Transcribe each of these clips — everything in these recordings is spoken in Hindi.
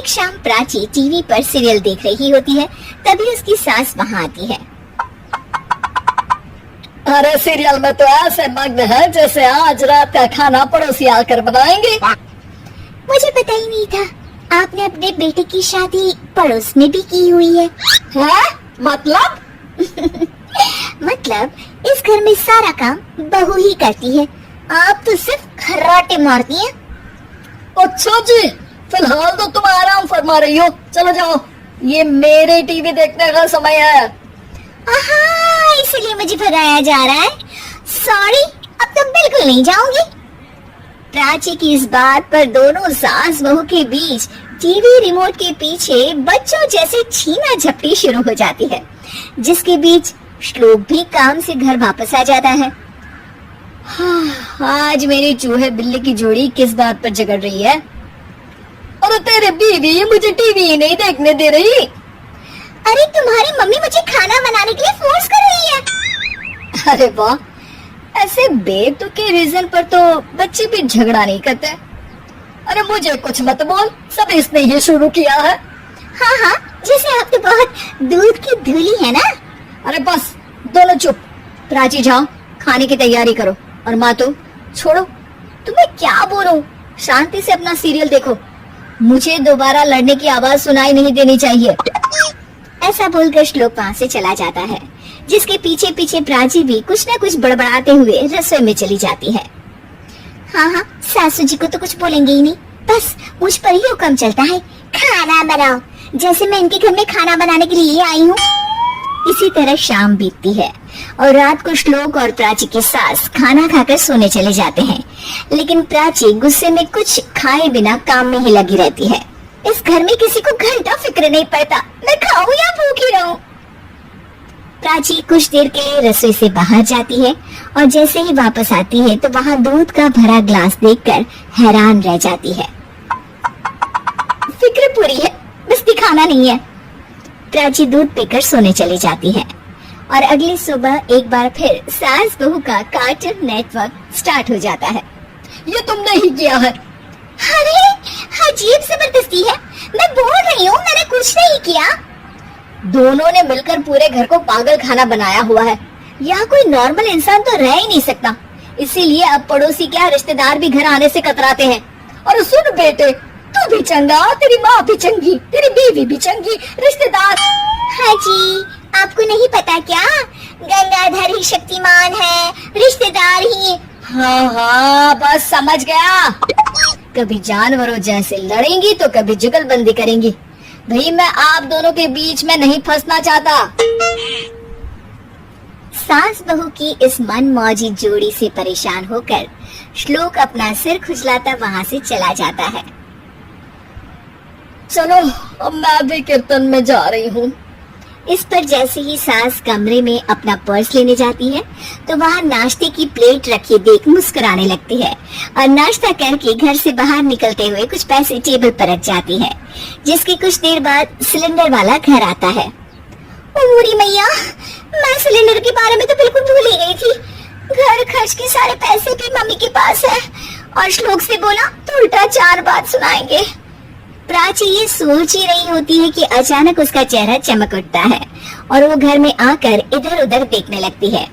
एक शाम प्राची टीवी पर सीरियल देख रही होती है, तभी उसकी सास वहाँ आती है। अरे सीरियल में तो ऐसे मग्न है जैसे आज रात का खाना पड़ोसी आकर बनाएंगे। मुझे पता ही नहीं था आपने अपने बेटे की शादी पड़ोस में भी की हुई है। मतलब? मतलब इस घर में सारा काम बहू ही करती है, आप तो सिर्फ खर्राटे मारती हैं। अच्छा जी, फिलहाल तो तुम आराम फरमा रही हो, चलो जाओ, ये मेरे टीवी देखने का समय है। इसलिए मुझे भगाया जा रहा है। सॉरी, अब तो बिल्कुल नहीं जाऊंगी। प्राची की इस बात पर दोनों सास बहू के बीच टीवी रिमोट के पीछे बच्चों जैसे छीना झपटी शुरू हो जाती है, जिसके बीच श्लोक भी काम से घर वापस आ जाता है। आज मेरी चूहे बिल्ली की जोड़ी किस बात पर झगड़ रही है? अरे तेरे बीवी मुझे टीवी ही नहीं देखने दे रही। अरे तुम्हारी मम्मी मुझे खाना बनाने के लिए फोर्स कर रही है। अरे वाह, ऐसे बेतुके रीजन पर तो बच्चे भी झगड़ा नहीं करते। अरे मुझे कुछ मत बोल, सब इसने ही शुरू किया है। हाँ, जैसे आप तो बहुत दूध की धूली है ना। अरे बस, दोनों चुप। प्राची जाओ, खाने की तैयारी करो। और माँ तो छोड़ो, तुम्हें क्या बोलूं, शांति से अपना सीरियल देखो, मुझे दोबारा लड़ने की आवाज सुनाई नहीं देनी चाहिए। ऐसा बोलकर श्लोक वहाँ से चला जाता है, जिसके पीछे पीछे प्राची भी कुछ न कुछ बड़बड़ाते हुए रसोई में चली जाती है। हाँ, सासू जी को तो कुछ बोलेंगे ही नहीं, बस मुझ पर ही हुक्म चलता है, खाना बनाओ, जैसे मैं इनके घर में खाना बनाने के लिए आई हूँ। इसी तरह शाम बीतती है और रात को श्लोक और प्राची की सास खाना खाकर सोने चले जाते हैं, लेकिन प्राची गुस्से में कुछ खाए बिना काम में ही लगी रहती है। इस घर में किसी को घंटा फिक्र नहीं पड़ता, मैं खाऊं या भूखी रहूं। प्राची कुछ देर के लिए रसोई से बाहर जाती है और जैसे ही वापस आती है तो वहाँ दूध का भरा ग्लास देखकर हैरान रह जाती है। फिक्र पूरी है, बस दिखाना नहीं है। प्राची दूध पीकर सोने चली जाती है और अगली सुबह एक बार फिर सास बहू का कार्टून नेटवर्क स्टार्ट हो जाता है। ये तुमने ही किया है। अरे अजीब जबरदस्ती है, मैं बोल रही हूँ मैंने कुछ नहीं किया। दोनों ने मिलकर पूरे घर को पागल खाना बनाया हुआ है। यहाँ कोई नॉर्मल इंसान तो रह ही नहीं सकता, इसीलिए अब पड़ोसी क्या रिश्तेदार भी घर आने से कतराते हैं। और सुन बेटे, तू भी चंगा, तेरी माँ भी चंगी, तेरी बीवी भी चंगी, रिश्तेदार। हाँ जी, आपको नहीं पता क्या, गंगाधर ही शक्तिमान है, रिश्तेदार ही। हाँ, बस समझ गया। कभी जानवरों जैसे लड़ेंगी तो कभी जुगलबंदी करेंगी। भाई मैं आप दोनों के बीच में नहीं फंसना चाहता। सास बहू की इस मनमौजी जोड़ी से परेशान होकर श्लोक अपना सिर खुजलाता वहाँ से चला जाता है। चलो अब मैं भी कीर्तन में जा रही हूँ। इस पर जैसे ही सास कमरे में अपना पर्स लेने जाती है तो वहाँ नाश्ते की प्लेट रखी देख मुस्कुराने लगती है और नाश्ता करके घर से बाहर निकलते हुए कुछ पैसे टेबल पर रख जाती है, जिसके कुछ देर बाद सिलेंडर वाला घर आता है। ओ मोरी मैया, मैं सिलेंडर के बारे में तो बिल्कुल भूल ही गई थी। घर खर्च के सारे पैसे भी मम्मी के पास है और श्लोक से बोला तो उल्टा 4 बात सुनाएंगे। प्राची ये सोच ही रही होती है कि अचानक उसका चेहरा चमक उठता है और वो घर में आकर इधर उधर देखने लगती है।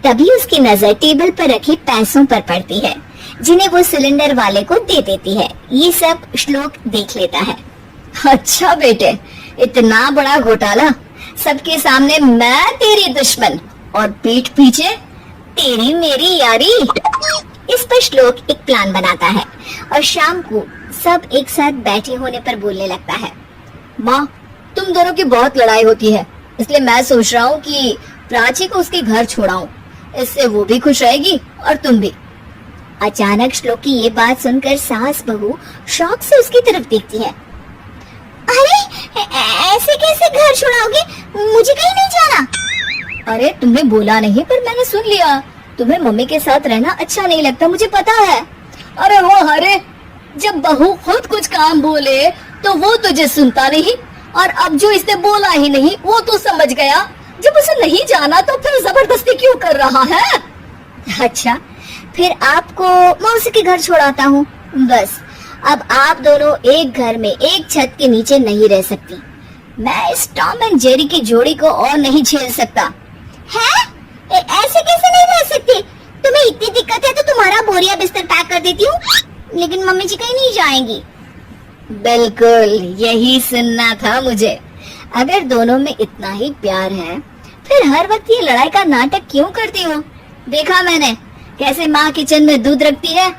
तभी उसकी नजर टेबल पर रखे पैसों पर पड़ती है, जिन्हें वो सिलेंडर वाले को दे देती है। ये सब श्लोक देख लेता है। अच्छा बेटे, इतना बड़ा घोटाला, सबके सामने मैं तेरी दुश्मन और पीठ पीछे तेरी मेरी यारी। इस पर श्लोक एक प्लान बनाता है और शाम को सब एक साथ बैठे होने पर बोलने लगता है। माँ, तुम दोनों की बहुत लड़ाई होती है, इसलिए मैं सोच रहा हूँ कि प्राची को उसके घर छोड़ाऊं, इससे वो भी खुश रहेगी और तुम भी। अचानक श्लोक की ये बात सुनकर सास बहू शौक से उसकी तरफ देखती है। अरे ऐसे कैसे घर छोड़ाओगे, मुझे कहीं नहीं जाना। अरे तुमने बोला नहीं पर मैंने सुन लिया, तुम्हें मम्मी के साथ रहना अच्छा नहीं लगता, मुझे पता है। अरे वो अरे, जब बहू खुद कुछ काम बोले तो वो तुझे सुनता नहीं, और अब जो इसने बोला ही नहीं वो तो समझ गया। जब उसे नहीं जाना तो फिर जबरदस्ती क्यों कर रहा है? अच्छा, फिर आपको मौसी के घर छोड़ाता हूँ, बस अब आप दोनों एक घर में एक छत के नीचे नहीं रह सकती। मैं इस टॉम एंड जेरी की जोड़ी को और नहीं झेल सकता। है? ऐसे कैसे नहीं रह सकते? तुम्हें इतनी दिक्कत है तो तुम्हारा बोरिया बिस्तर पैक कर देती हूँ, लेकिन मम्मी जी कहीं नहीं जाएंगी। बिल्कुल यही सुनना था मुझे। अगर दोनों में इतना ही प्यार है, फिर हर वक्त ये लड़ाई का नाटक क्यों करती हो? देखा मैंने कैसे माँ किचन में दूध रखती है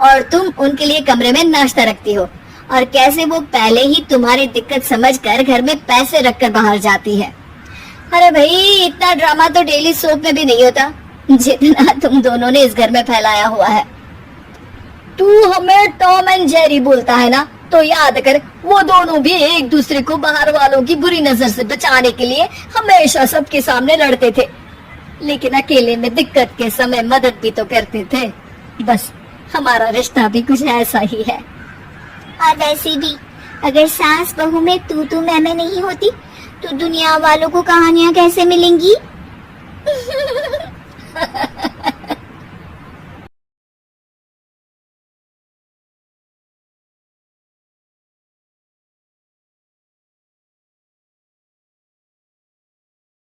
और तुम उनके लिए कमरे में नाश्ता रखती हो, और कैसे वो पहले ही तुम्हारी दिक्कत समझकर घर में पैसे रखकर बाहर जाती है। अरे भाई, इतना ड्रामा तो डेली सोप में भी नहीं होता जितना तुम दोनों ने इस घर में फैलाया हुआ है। तू हमें टॉम एंड जेरी बोलता है ना, तो याद कर वो दोनों भी एक दूसरे को बाहर वालों की बुरी नजर से बचाने के लिए हमेशा सबके सामने लड़ते थे, लेकिन अकेले में दिक्कत के समय मदद भी तो करते थे। बस हमारा रिश्ता भी कुछ ऐसा ही है। और वैसे भी अगर सास बहू में तू मैं नहीं होती तो दुनिया वालों को कहानियां कैसे मिलेंगी?